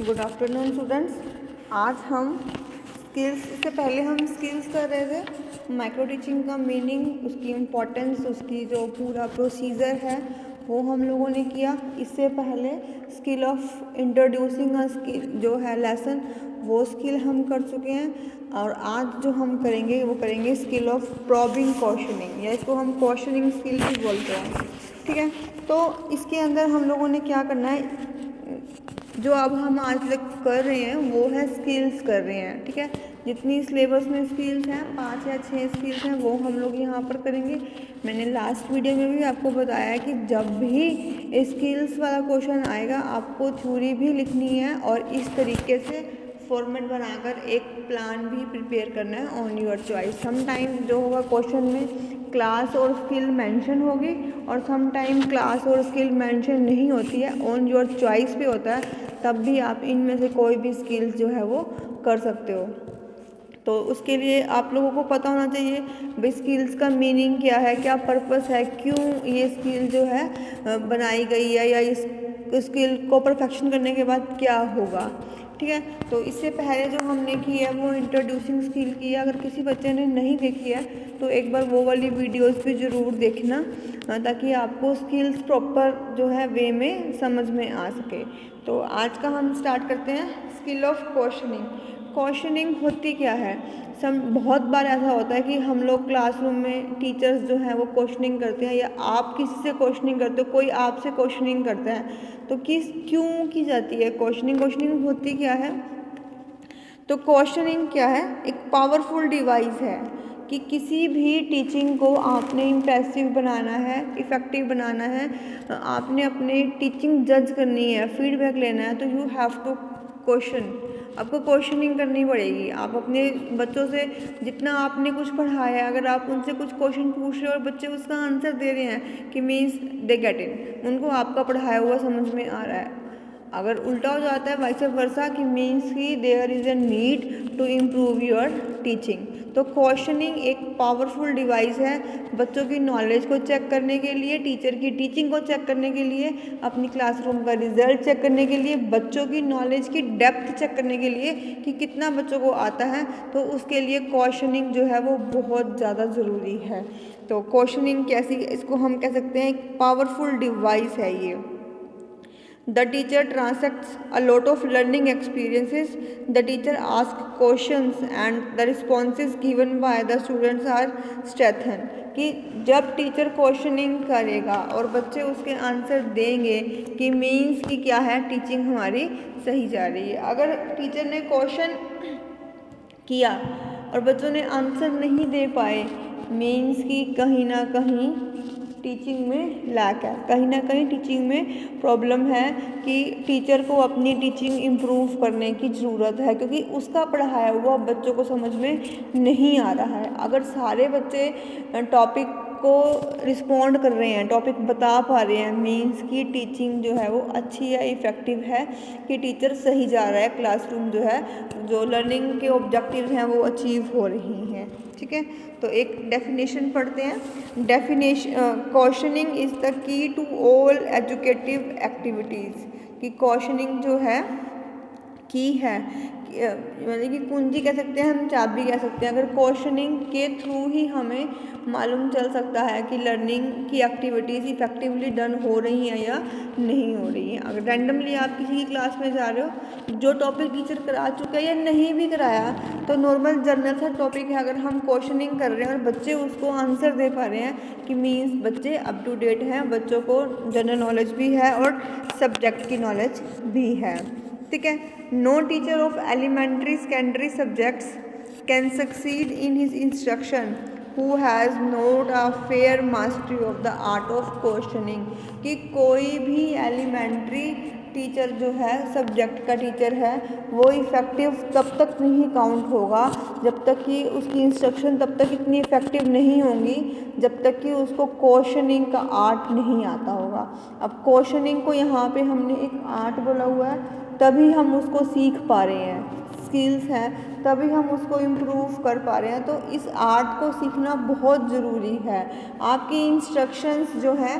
Good afternoon students. आज हम skills, इससे पहले हम स्किल्स कर रहे थे, माइक्रो टीचिंग का मीनिंग, उसकी इम्पोर्टेंस, उसकी जो पूरा प्रोसीजर है वो हम लोगों ने किया। इससे पहले skill of introducing a skill जो है लेसन, वो स्किल हम कर चुके हैं। और आज जो हम करेंगे वो करेंगे स्किल ऑफ प्रॉबिंग क्वेश्चनिंग, या इसको हम क्वेश्चनिंग स्किल भी बोलते हैं। ठीक है, तो इसके अंदर हम लोगों ने क्या करना है, जो अब हम आज तक कर रहे हैं वो है स्किल्स कर रहे हैं। ठीक है, जितनी सिलेबस में स्किल्स हैं 5 या 6 स्किल्स हैं वो हम लोग यहाँ पर करेंगे। मैंने लास्ट वीडियो में भी आपको बताया कि जब भी स्किल्स वाला क्वेश्चन आएगा आपको थ्योरी भी लिखनी है और इस तरीके से फॉर्मेट बनाकर एक प्लान भी प्रिपेयर करना है on your choice. Some time जो होगा क्वेश्चन में क्लास और स्किल मेंशन होगी और सम टाइम क्लास और स्किल मेंशन नहीं होती है, ऑन योर चॉइस पे होता है, तब भी आप इनमें से कोई भी स्किल्स जो है वो कर सकते हो। तो उसके लिए आप लोगों को पता होना चाहिए भाई स्किल्स का मीनिंग क्या है, क्या पर्पस है, क्यों ये स्किल जो है बनाई गई है, या इस स्किल को परफेक्शन करने के बाद क्या होगा। ठीक है, तो इससे पहले जो हमने की है वो इंट्रोड्यूसिंग स्किल की है। अगर किसी बच्चे ने नहीं देखी है तो एक बार वो वाली वीडियोस भी ज़रूर देखना, ताकि आपको स्किल्स प्रॉपर जो है वे में समझ में आ सके। तो आज का हम स्टार्ट करते हैं स्किल ऑफ क्वेश्चनिंग। क्वेश्चनिंग होती क्या है, बहुत बार ऐसा होता है कि हम लोग क्लासरूम में टीचर्स जो हैं वो क्वेश्चनिंग करते हैं, या आप किसी से क्वेश्चनिंग करते हो, कोई आपसे क्वेश्चनिंग करता है, तो क्यों की जाती है क्वेश्चनिंग। क्वेश्चनिंग होती क्या है, तो क्वेश्चनिंग क्या है, एक पावरफुल डिवाइस है कि किसी भी टीचिंग को आपने इम्प्रेसिव बनाना है, इफ़ेक्टिव बनाना है, आपने अपनी टीचिंग जज करनी है, फीडबैक लेना है, तो यू हैव टू क्वेश्चन। आपको क्वेश्चनिंग करनी पड़ेगी। आप अपने बच्चों से जितना आपने कुछ पढ़ाया है, अगर आप उनसे कुछ क्वेश्चन पूछ रहे हो और बच्चे उसका आंसर दे रहे हैं कि मीन्स दे गेट इन, उनको आपका पढ़ाया हुआ समझ में आ रहा है। अगर उल्टा हो जाता है वाइस वर्सा कि मीन्स की there is a need to improve your teaching. तो क्वेश्चनिंग एक पावरफुल डिवाइस है बच्चों की नॉलेज को चेक करने के लिए, टीचर की टीचिंग को चेक करने के लिए, अपनी क्लासरूम का रिजल्ट चेक करने के लिए, बच्चों की नॉलेज की डेप्थ चेक करने के लिए कि कितना बच्चों को आता है। तो उसके लिए क्वेश्चनिंग जो है वो बहुत ज़्यादा ज़रूरी है। तो क्वेश्चनिंग कैसी, इसको हम कह सकते हैं एक पावरफुल डिवाइस है ये। The teacher transacts a lot of learning experiences. The teacher asks questions and the responses given by the students are strengthened. कि जब टीचर क्वेश्चनिंग करेगा और बच्चे उसके आंसर देंगे कि मीन्स कि क्या है, टीचिंग हमारी सही जा रही है। अगर टीचर ने क्वेश्चन किया और बच्चों ने आंसर नहीं दे पाए, मीन्स कि कहीं ना कहीं टीचिंग में लैक है, कहीं ना कहीं टीचिंग में प्रॉब्लम है, कि टीचर को अपनी टीचिंग इम्प्रूव करने की ज़रूरत है, क्योंकि उसका पढ़ाया हुआ बच्चों को समझ में नहीं आ रहा है। अगर सारे बच्चे टॉपिक को रिस्पॉन्ड कर रहे हैं, टॉपिक बता पा रहे हैं, मीन्स की टीचिंग जो है वो अच्छी है, इफ़ेक्टिव है, कि टीचर सही जा रहा है, क्लासरूम जो है जो लर्निंग के ऑब्जेक्टिव हैं वो अचीव हो रही हैं। ठीक है, तो एक डेफिनेशन पढ़ते हैं। Definition, questioning is the key to all educative activities. कि क्वेश्चनिंग जो है की है, मतलब कि कुंजी कह सकते हैं, हम चाबी कह सकते हैं। अगर क्वेश्चनिंग के थ्रू ही हमें मालूम चल सकता है कि लर्निंग की एक्टिविटीज़ इफेक्टिवली डन हो रही हैं या नहीं हो रही हैं। अगर रैंडमली आप किसी की क्लास में जा रहे हो, जो टॉपिक टीचर करा चुका है या नहीं भी कराया, तो नॉर्मल जनरल सा टॉपिक है, अगर हम क्वेश्चनिंग कर रहे हैं और बच्चे उसको आंसर दे पा रहे हैं कि मीन्स बच्चे अप टू डेट हैं, बच्चों को जनरल नॉलेज भी है और सब्जेक्ट की नॉलेज भी है। ठीक है, no teacher of elementary secondary subjects can succeed in his instruction who has not a fair mastery of the art of questioning। कि कोई भी एलिमेंट्री टीचर जो है, सब्जेक्ट का टीचर है, वो इफ़ेक्टिव तब तक नहीं काउंट होगा जब तक कि उसकी इंस्ट्रक्शन तब तक इतनी इफ़ेक्टिव नहीं होंगी जब तक कि उसको क्वेश्चनिंग का आर्ट नहीं आता होगा। अब क्वेश्चनिंग को यहाँ पे हमने एक आर्ट बोला हुआ है, तभी हम उसको सीख पा रहे हैं। स्किल्स हैं तभी हम उसको इम्प्रूव कर पा रहे हैं। तो इस आर्ट को सीखना बहुत ज़रूरी है। आपकी इंस्ट्रक्शंस जो है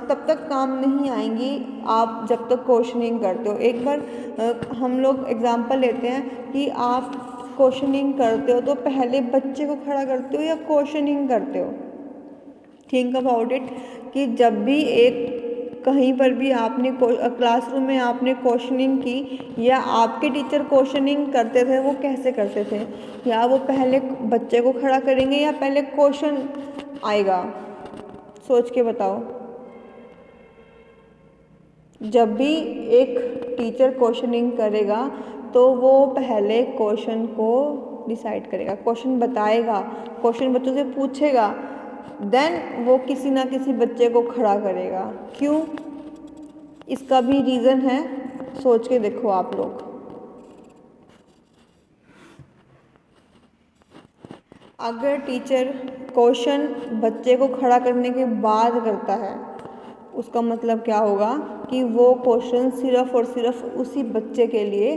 तब तक काम नहीं आएंगी आप जब तक क्वेश्चनिंग करते हो। एक बार हम लोग एग्जांपल लेते हैं कि आप क्वेश्चनिंग करते हो तो पहले बच्चे को खड़ा करते हो या क्वेश्चनिंग करते हो। थिंक अबाउट इट कि जब भी एक कहीं पर भी आपने क्लासरूम में आपने क्वेश्चनिंग की या आपके टीचर क्वेश्चनिंग करते थे वो कैसे करते थे, या वो पहले बच्चे को खड़ा करेंगे या पहले क्वेश्चन आएगा, सोच के बताओ। जब भी एक टीचर क्वेश्चनिंग करेगा तो वो पहले क्वेश्चन को डिसाइड करेगा, क्वेश्चन बताएगा, क्वेश्चन बच्चों से पूछेगा, देन वो किसी ना किसी बच्चे को खड़ा करेगा। क्यों? इसका भी रीज़न है, सोच के देखो आप लोग। अगर टीचर क्वेश्चन बच्चे को खड़ा करने के बाद करता है उसका मतलब क्या होगा कि वो क्वेश्चन सिर्फ और सिर्फ उसी बच्चे के लिए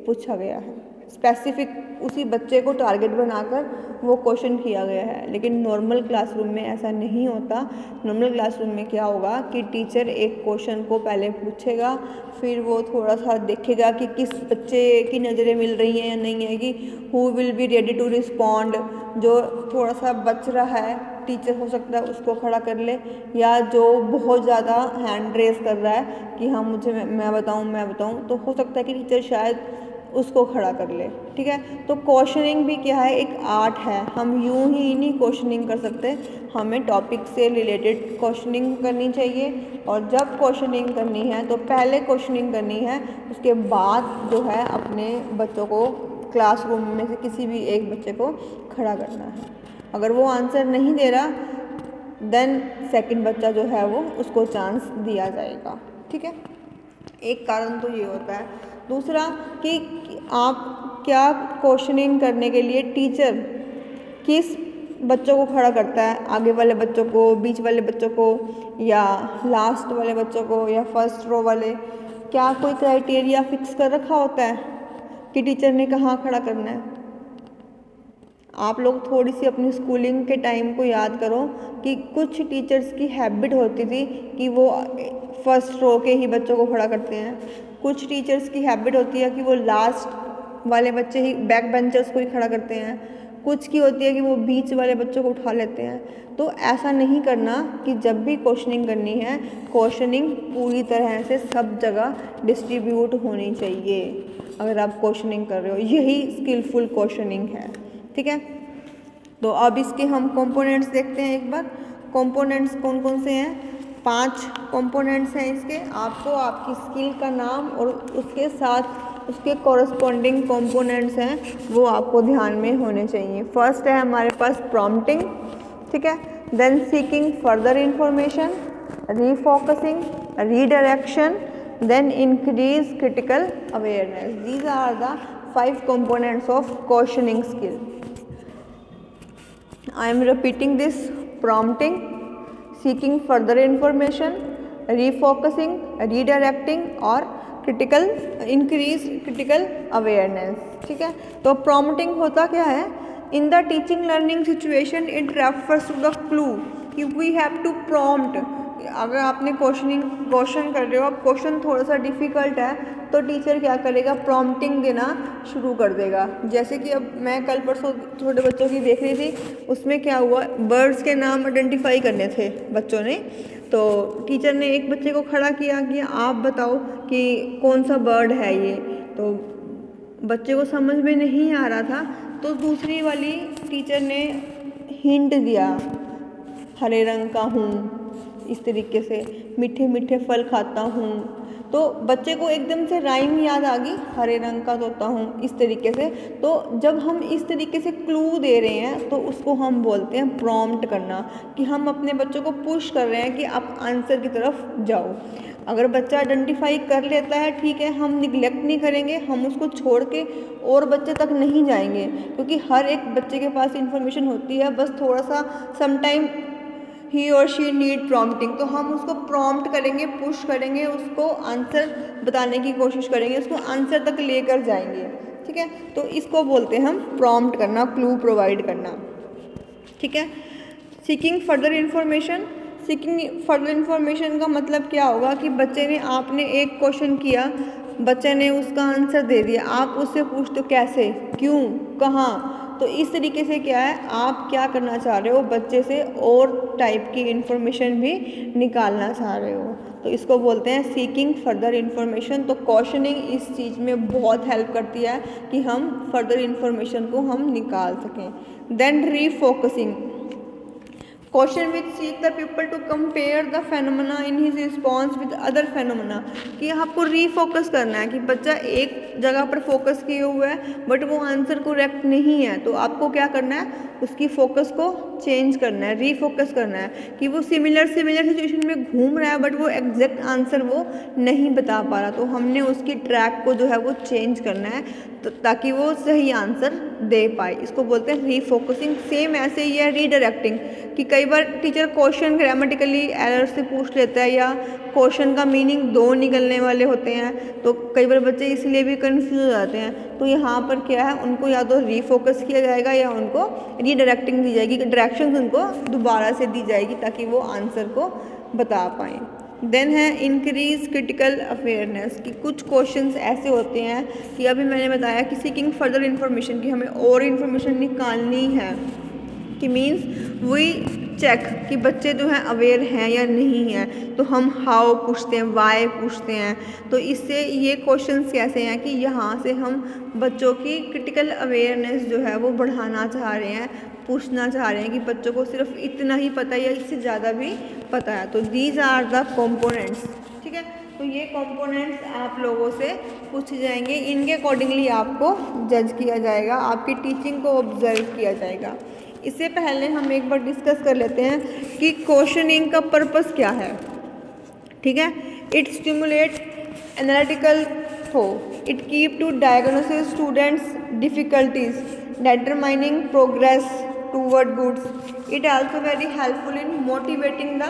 पूछा गया है, स्पेसिफिक उसी बच्चे को टारगेट बनाकर वो क्वेश्चन किया गया है। लेकिन नॉर्मल क्लासरूम में ऐसा नहीं होता। नॉर्मल क्लासरूम में क्या होगा कि टीचर एक क्वेश्चन को पहले पूछेगा, फिर वो थोड़ा सा देखेगा कि किस बच्चे की नज़रें मिल रही हैं या नहीं है, कि who will be ready to respond. जो थोड़ा सा बच रहा है टीचर हो सकता है उसको खड़ा कर ले, या जो बहुत ज़्यादा हैंड रेस कर रहा है कि हाँ मुझे मैं बताऊँ, तो हो सकता है कि टीचर शायद उसको खड़ा कर ले। ठीक है, तो क्वेश्चनिंग भी क्या है, एक आर्ट है। हम यूं ही नहीं क्वेश्चनिंग कर सकते, हमें टॉपिक से रिलेटेड क्वेश्चनिंग करनी चाहिए। और जब क्वेश्चनिंग करनी है तो पहले क्वेश्चनिंग करनी है, उसके बाद जो है अपने बच्चों को क्लासरूम में से किसी भी एक बच्चे को खड़ा करना है। अगर वो आंसर नहीं दे रहा देन सेकंड बच्चा जो है वो उसको चांस दिया जाएगा। ठीक है, एक कारण तो ये होता है। दूसरा कि आप क्या क्वेश्चनिंग करने के लिए टीचर किस बच्चों को खड़ा करता है, आगे वाले बच्चों को, बीच वाले बच्चों को, या लास्ट वाले बच्चों को, या फर्स्ट रो वाले, क्या कोई क्राइटेरिया फिक्स कर रखा होता है कि टीचर ने कहाँ खड़ा करना है? आप लोग थोड़ी सी अपनी स्कूलिंग के टाइम को याद करो कि कुछ टीचर्स की हैबिट होती थी कि वो फर्स्ट रो के ही बच्चों को खड़ा करते हैं, कुछ टीचर्स की हैबिट होती है कि वो लास्ट वाले बच्चे ही, बैक बेंचर्स को ही खड़ा करते हैं, कुछ की होती है कि वो बीच वाले बच्चों को उठा लेते हैं। तो ऐसा नहीं करना कि जब भी क्वेश्चनिंग करनी है, क्वेश्चनिंग पूरी तरह से सब जगह डिस्ट्रीब्यूट होनी चाहिए। अगर आप क्वेश्चनिंग कर रहे हो, यही स्किलफुल क्वेश्चनिंग है। ठीक है, तो अब इसके हम कंपोनेंट्स देखते हैं एक बार। कंपोनेंट्स कौन कौन से हैं? 5 कंपोनेंट्स हैं इसके। आपको आपकी स्किल का नाम और उसके साथ उसके कॉरस्पॉन्डिंग कंपोनेंट्स हैं वो आपको ध्यान में होने चाहिए। फर्स्ट है हमारे पास प्रॉम्प्टिंग, ठीक है, then seeking further information, refocusing, redirection, then increase critical awareness. These are the 5 components of questioning skill. I am repeating this: prompting, seeking further information, refocusing, redirecting और increase critical awareness। ठीक है, तो prompting होता क्या है? In the teaching learning situation it refers to the clue कि we have to prompt। अगर आपने क्वेश्चन कर रहे हो, अब क्वेश्चन थोड़ा सा डिफ़िकल्ट है तो टीचर क्या करेगा? प्रॉम्प्टिंग देना शुरू कर देगा। जैसे कि अब मैं कल परसों छोटे बच्चों की देख रही थी, उसमें क्या हुआ, बर्ड्स के नाम आइडेंटिफाई करने थे बच्चों ने। तो टीचर ने एक बच्चे को खड़ा किया कि आप बताओ कि कौन सा बर्ड है ये। तो बच्चे को समझ में नहीं आ रहा था, तो दूसरी वाली टीचर ने हिंट दिया, हरे रंग का हूँ, इस तरीके से, मीठे मीठे फल खाता हूँ। तो बच्चे को एकदम से राइम याद आ गई, हरे रंग का तोता हूँ, इस तरीके से। तो जब हम इस तरीके से क्लू दे रहे हैं तो उसको हम बोलते हैं प्रॉम्प्ट करना, कि हम अपने बच्चों को पुश कर रहे हैं कि आप आंसर की तरफ जाओ। अगर बच्चा आइडेंटिफाई कर लेता है, ठीक है, हम निगलेक्ट नहीं करेंगे, हम उसको छोड़ के और बच्चे तक नहीं जाएंगे, क्योंकि हर एक बच्चे के पास इन्फॉर्मेशन होती है, बस थोड़ा सा समटाइम ही और शी नीड प्रॉम्प्टिंग, तो हम उसको प्रॉम्प्ट करेंगे, पुश करेंगे, उसको आंसर बताने की कोशिश करेंगे, उसको आंसर तक लेकर जाएंगे। ठीक है, तो इसको बोलते हैं हम प्रॉम्प्ट करना, क्लू प्रोवाइड करना। ठीक है, seeking further information. Seeking further information का मतलब क्या होगा कि बच्चे ने, आपने एक क्वेश्चन किया, बच्चे ने उसका आंसर दे दिया, आप उससे पूछते हो कैसे, क्यों, कहाँ, तो इस तरीके से क्या है, आप क्या करना चाह रहे हो, बच्चे से और टाइप की इन्फॉर्मेशन भी निकालना चाह रहे हो, तो इसको बोलते हैं सीकिंग फर्दर इन्फॉर्मेशन। तो क्वेश्चनिंग इस चीज़ में बहुत हेल्प करती है कि हम फर्दर इन्फॉर्मेशन को हम निकाल सकें। Then refocusing, question which seek the people to compare the phenomena in his response with other phenomena, कि आपको रीफोकस करना है कि बच्चा एक जगह पर फोकस किए हुआ है बट वो आंसर करेक्ट नहीं है, तो आपको क्या करना है, उसकी फोकस को चेंज करना है, रीफोकस करना है कि वो सिमिलर सिचुएशन में घूम रहा है बट वो एग्जैक्ट आंसर वो नहीं बता पा रहा, तो हमने उसकी ट्रैक को जो है वो चेंज करना है, तो ताकि वो सही आंसर दे पाए, इसको बोलते हैं रीफोकसिंग। सेम ऐसे ही है रीडायरेक्टिंग, कि कई बार टीचर क्वेश्चन ग्रामेटिकली एरर से पूछ लेता है या क्वेश्चन का मीनिंग दो निकलने वाले होते हैं, तो कई बार बच्चे इसलिए भी कंफ्यूज हो जाते हैं, तो यहाँ पर क्या है, उनको या तो रीफोकस किया जाएगा या उनको रीडायरेक्टिंग दी जाएगी, डायरेक्शंस उनको दोबारा से दी जाएगी ताकि वो आंसर को बता पाएँ। देन है इंक्रीज क्रिटिकल अवेयरनेस, कि कुछ क्वेश्चंस ऐसे होते हैं कि अभी मैंने बताया कि सीकिंग फर्दर इन्फॉर्मेशन, की हमें और इन्फॉर्मेशन निकालनी है, कि मीन्स वी चेक कि बच्चे जो हैं अवेयर हैं या नहीं हैं, तो हम हाउ पूछते हैं, वाई पूछते हैं, तो इससे ये क्वेश्चंस कैसे हैं कि यहाँ से हम बच्चों की क्रिटिकल अवेयरनेस जो है वो बढ़ाना चाह रहे हैं, पूछना चाह रहे हैं कि बच्चों को सिर्फ इतना ही पता है या इससे ज़्यादा भी पता है, तो दीज आर द कंपोनेंट्स। ठीक है, तो ये कंपोनेंट्स आप लोगों से पूछे जाएंगे, इनके अकॉर्डिंगली आपको जज किया जाएगा, आपकी टीचिंग को ऑब्जर्व किया जाएगा। इससे पहले हम एक बार डिस्कस कर लेते हैं कि क्वेश्चनिंग का पर्पस क्या है। ठीक है, it stimulate analytical thought, it keep to diagnosis students difficulties, determining progress toward goods. It also very helpful in motivating the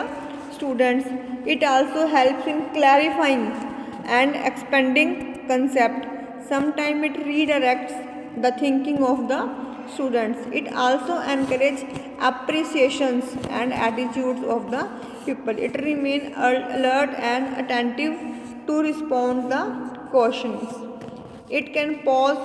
students. It also helps in clarifying and expanding concept. Sometimes it redirects the thinking of the students. It also encourages appreciations and attitudes of the people. It remain alert and attentive to respond the questions. It can pose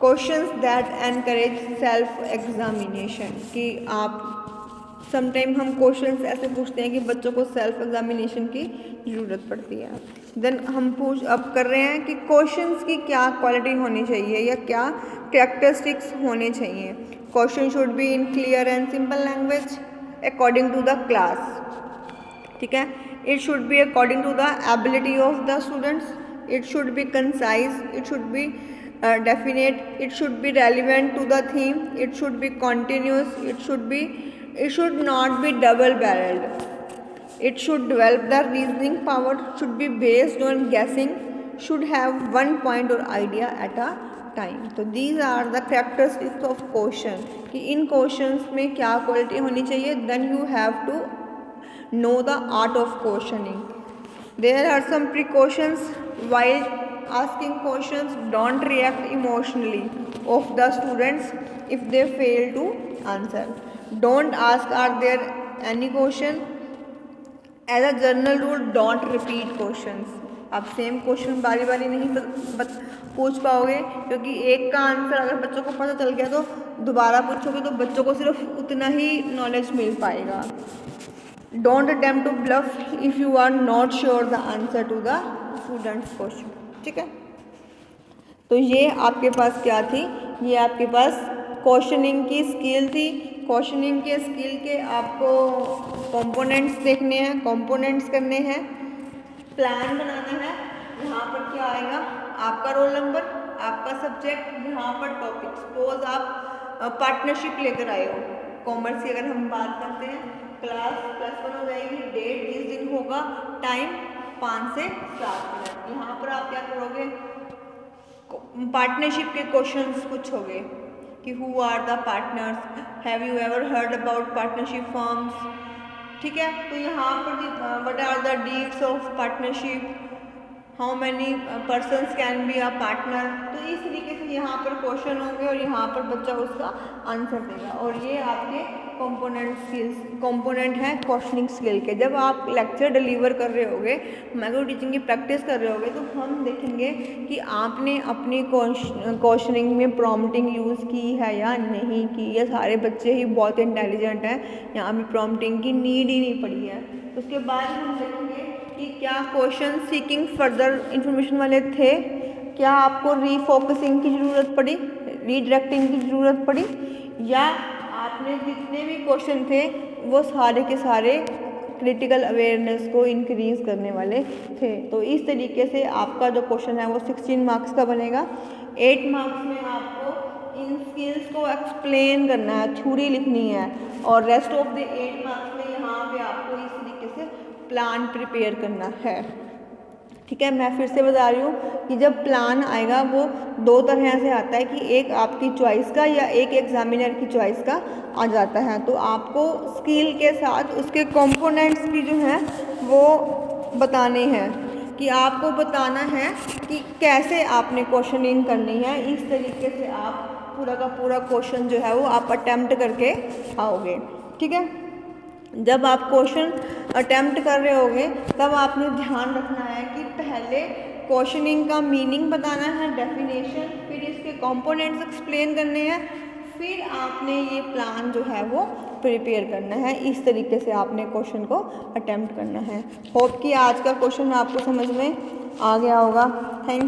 questions that encourage self examination, कि आप sometime हम questions ऐसे पूछते हैं कि बच्चों को self examination की ज़रूरत पड़ती है। देन हम अब कर रहे हैं कि क्वेश्चंस की क्या क्वालिटी होनी चाहिए या क्या कैरेक्टरिस्टिक्स होने चाहिए। Question should be in clear and simple language according to the class. ठीक है, it should be according to the ability of the students, it should be concise, it should be definite, it should be relevant to the theme, it should be continuous, it should not be double barreled, it should develop the reasoning power, should be based on guessing, should have one point or idea at a time। तो these are the characteristics of question, कि इन questions में क्या quality होनी चाहिए। then you have to know the art of questioning। there are some precautions while asking questions. Don't react emotionally of the students if they fail to answer. Don't ask are there any question, as a general rule don't repeat questions। आप same question बारी बारी नहीं पूछ पाओगे, क्योंकि एक का answer अगर बच्चों को पता चल गया तो दोबारा पूछोगे तो बच्चों को सिर्फ उतना ही नॉलेज मिल पाएगा। Don't attempt to bluff if you are not sure the answer to the student's question। ठीक है, तो ये आपके पास क्या थी, ये आपके पास क्वेश्चनिंग की स्किल थी। क्वेश्चनिंग के स्किल के आपको कंपोनेंट्स देखने हैं, कंपोनेंट्स करने हैं, प्लान बनाना है। यहाँ पर क्या आएगा, आपका रोल नंबर, आपका सब्जेक्ट, यहाँ पर टॉपिक। सपोज आप पार्टनरशिप लेकर आए हो, कॉमर्स की अगर हम बात करते हैं, क्लास +1 हो जाएगी, डेट जिस दिन होगा, टाइम 5 से 7 मिनट। यहाँ पर आप क्या करोगे, पार्टनरशिप के क्वेश्चंस कुछ हो गए कि who are the partners, have you ever heard about partnership forms, ठीक है। तो यहाँ पर what are the deeds of partnership, how many persons can be a partner. तो इस तरीके से यहाँ पर क्वेश्चन होंगे और यहाँ पर बच्चा उसका आंसर देगा। और ये आपके कंपोनेंट हैं क्वेश्चनिंग स्किल के। जब आप लेक्चर डिलीवर कर रहे होगे, माइक्रो टीचिंग की प्रैक्टिस कर रहे होगे, तो हम देखेंगे कि आपने अपनी क्वेश्चनिंग में प्रॉम्प्टिंग यूज़ की है या नहीं की। ये सारे बच्चे ही बहुत इंटेलिजेंट हैं, यहाँ भी प्रॉम्प्टिंग की नीड ही नहीं पड़ी है। उसके बाद हम देखेंगे कि क्या क्वेश्चन सीकिंग फर्दर इंफॉर्मेशन वाले थे, क्या आपको रीफोकसिंग की ज़रूरत पड़ी, रीडायरेक्टिंग की ज़रूरत पड़ी, या आपने जितने भी क्वेश्चन थे वो सारे के सारे क्रिटिकल अवेयरनेस को इंक्रीज़ करने वाले थे। तो इस तरीके से आपका जो क्वेश्चन है वो 16 मार्क्स का बनेगा। 8 मार्क्स में आपको इन स्किल्स को एक्सप्लेन करना है, थ्योरी लिखनी है, और रेस्ट ऑफ द 8 मार्क्स में यहाँ पे आपको इस तरीके से प्लान प्रिपेयर करना है, ठीक है। मैं फिर से बता रही हूँ कि जब प्लान आएगा वो दो तरह से आता है, कि एक आपकी चॉइस का या एक एग्जामिनर की चॉइस का आ जाता है। तो आपको स्किल के साथ उसके कंपोनेंट्स भी जो हैं वो बताने हैं, कि आपको बताना है कि कैसे आपने क्वेश्चनिंग करनी है। इस तरीके से आप पूरा का पूरा क्वेश्चन जो है वो आप अटेम्प्ट करके आओगे, ठीक है। जब आप क्वेश्चन अटेम्प्ट कर रहे होगे तब आपने ध्यान रखना है कि पहले क्वेश्चनिंग का मीनिंग बताना है, डेफिनेशन, फिर इसके कंपोनेंट्स एक्सप्लेन करने हैं, फिर आपने ये प्लान जो है वो प्रिपेयर करना है। इस तरीके से आपने क्वेश्चन को अटेम्प्ट करना है। होप कि आज का क्वेश्चन आपको समझ में आ गया होगा। Thank you.